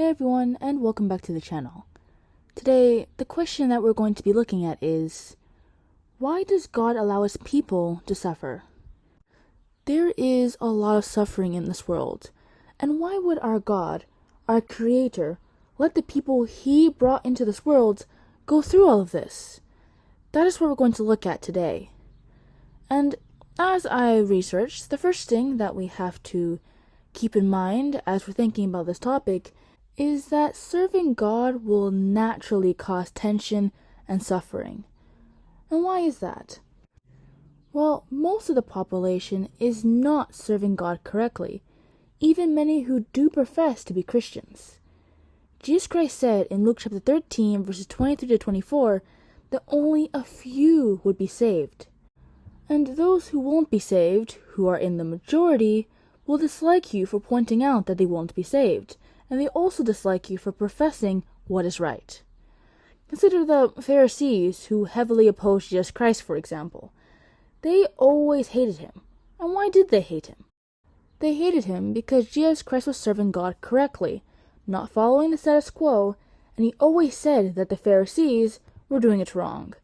Hey everyone, and welcome back to the channel. Today, the question that we're going to be looking at is, why does God allow his people to suffer? There is a lot of suffering in this world, and why would our God, our Creator, let the people he brought into this world go through all of this? That is what we're going to look at today. And as I researched, the first thing that we have to keep in mind as we're thinking about this topic is that serving God will naturally cause tension and suffering. And why is that? Well, most of the population is not serving God correctly, even many who do profess to be Christians. Jesus Christ said in Luke chapter 13, verses 23 to 24, that only a few would be saved. And those who won't be saved, who are in the majority, will dislike you for pointing out that they won't be saved, and they also dislike you for professing what is right. Consider the Pharisees who heavily opposed Jesus Christ, for example. They always hated him. And why did they hate him? They hated him because Jesus Christ was serving God correctly, not following the status quo, and he always said that the Pharisees were doing it wrong,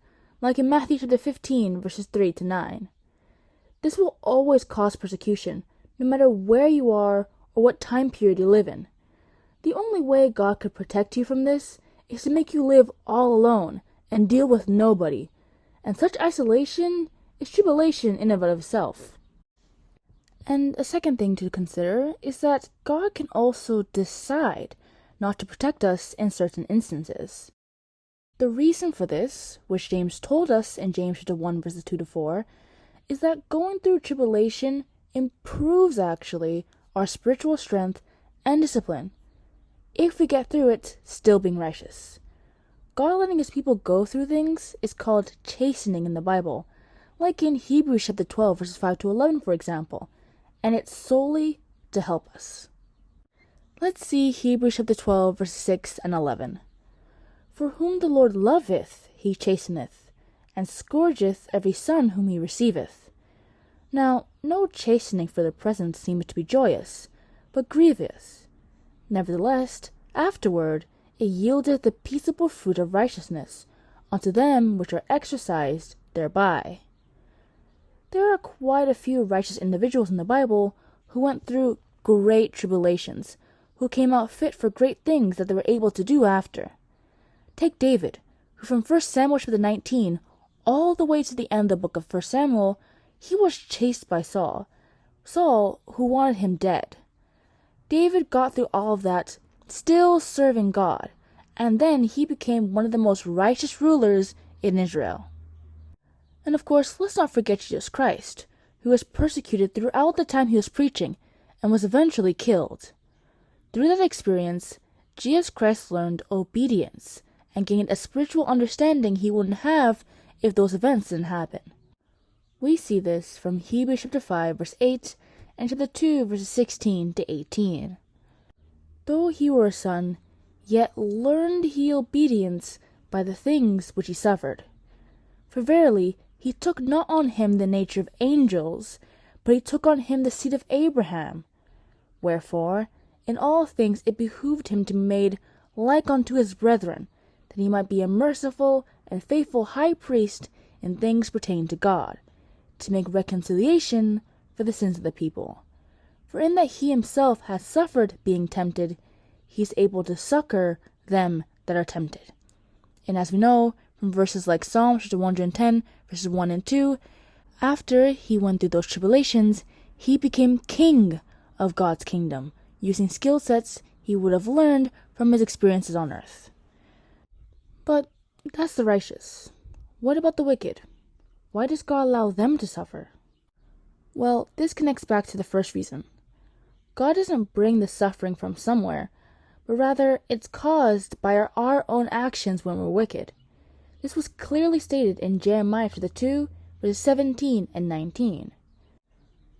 like in Matthew chapter 15, verses 3 to 9. This will always cause persecution, no matter where you are or what time period you live in. The only way God could protect you from this is to make you live all alone and deal with nobody, and such isolation is tribulation in and of itself. And a second thing to consider is that God can also decide not to protect us in certain instances. The reason for this, which James told us in James chapter 1 verses 2 to 4, is that going through tribulation improves actually our spiritual strength and discipline, if we get through it still being righteous. God letting his people go through things is called chastening in the Bible, like in Hebrews chapter 12 verses 5 to 11 for example, and it's solely to help us. Let's see Hebrews chapter 12 verses 6 and 11. For whom the Lord loveth he chasteneth, and scourgeth every son whom he receiveth. Now no chastening for the present seemeth to be joyous, but grievous. Nevertheless, afterward it yieldeth the peaceable fruit of righteousness unto them which are exercised thereby. There are quite a few righteous individuals in the Bible who went through great tribulations, who came out fit for great things that they were able to do after. Take David, who from 1 Samuel chapter 19 all the way to the end of the book of 1 Samuel, he was chased by Saul, who wanted him dead. David got through all of that, still serving God, and then he became one of the most righteous rulers in Israel. And of course, let's not forget Jesus Christ, who was persecuted throughout the time he was preaching, and was eventually killed. Through that experience, Jesus Christ learned obedience, and gained a spiritual understanding he wouldn't have if those events didn't happen. We see this from Hebrews chapter 5 verse 8 and chapter 2 verses 16 to 18. Though he were a son, yet learned he obedience by the things which he suffered. For verily he took not on him the nature of angels, but he took on him the seed of Abraham. Wherefore in all things it behooved him to be made like unto his brethren, that he might be a merciful and faithful high priest in things pertaining to God, to make reconciliation for the sins of the people. For in that he himself hath suffered being tempted, he is able to succor them that are tempted. And as we know from verses like Psalm chapter 110 verses 1 and 2, after he went through those tribulations, he became king of God's kingdom, using skill sets he would have learned from his experiences on earth. But that's the righteous. What about the wicked? Why does God allow them to suffer? Well, this connects back to the first reason. God doesn't bring the suffering from somewhere, but rather it's caused by our own actions when we're wicked. This was clearly stated in Jeremiah chapter 2, verses 17 and 19.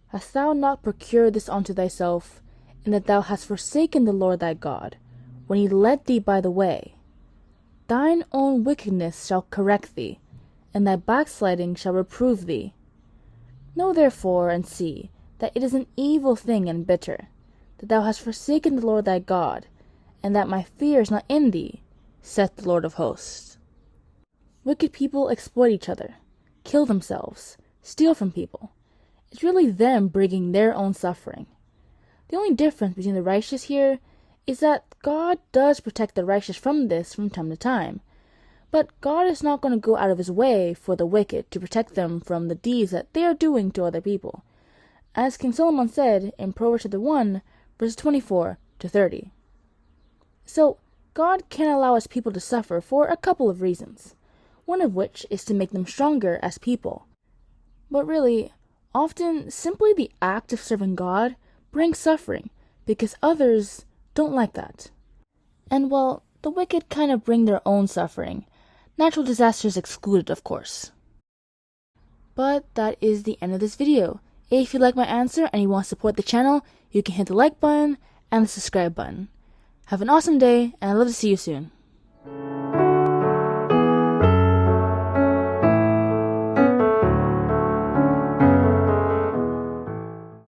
Hast thou not procured this unto thyself, in that thou hast forsaken the Lord thy God, when he led thee by the way? Thine own wickedness shall correct thee, and thy backsliding shall reprove thee. Know therefore and see that it is an evil thing and bitter, that thou hast forsaken the Lord thy God, and that my fear is not in thee, saith the Lord of hosts. Wicked people exploit each other, kill themselves, steal from people. It's really them bringing their own suffering. The only difference between the righteous here is that God does protect the righteous from this from time to time, but God is not going to go out of his way for the wicked to protect them from the deeds that they are doing to other people, as King Solomon said in Proverbs chapter 1, verses 24 to 30. So, God can allow his people to suffer for a couple of reasons, one of which is to make them stronger as people. But really, often simply the act of serving God brings suffering because others don't like that. And well, the wicked kind of bring their own suffering, natural disasters excluded, of course. But that is the end of this video. If you like my answer and you want to support the channel, you can hit the like button and the subscribe button. Have an awesome day, and I'd love to see you soon.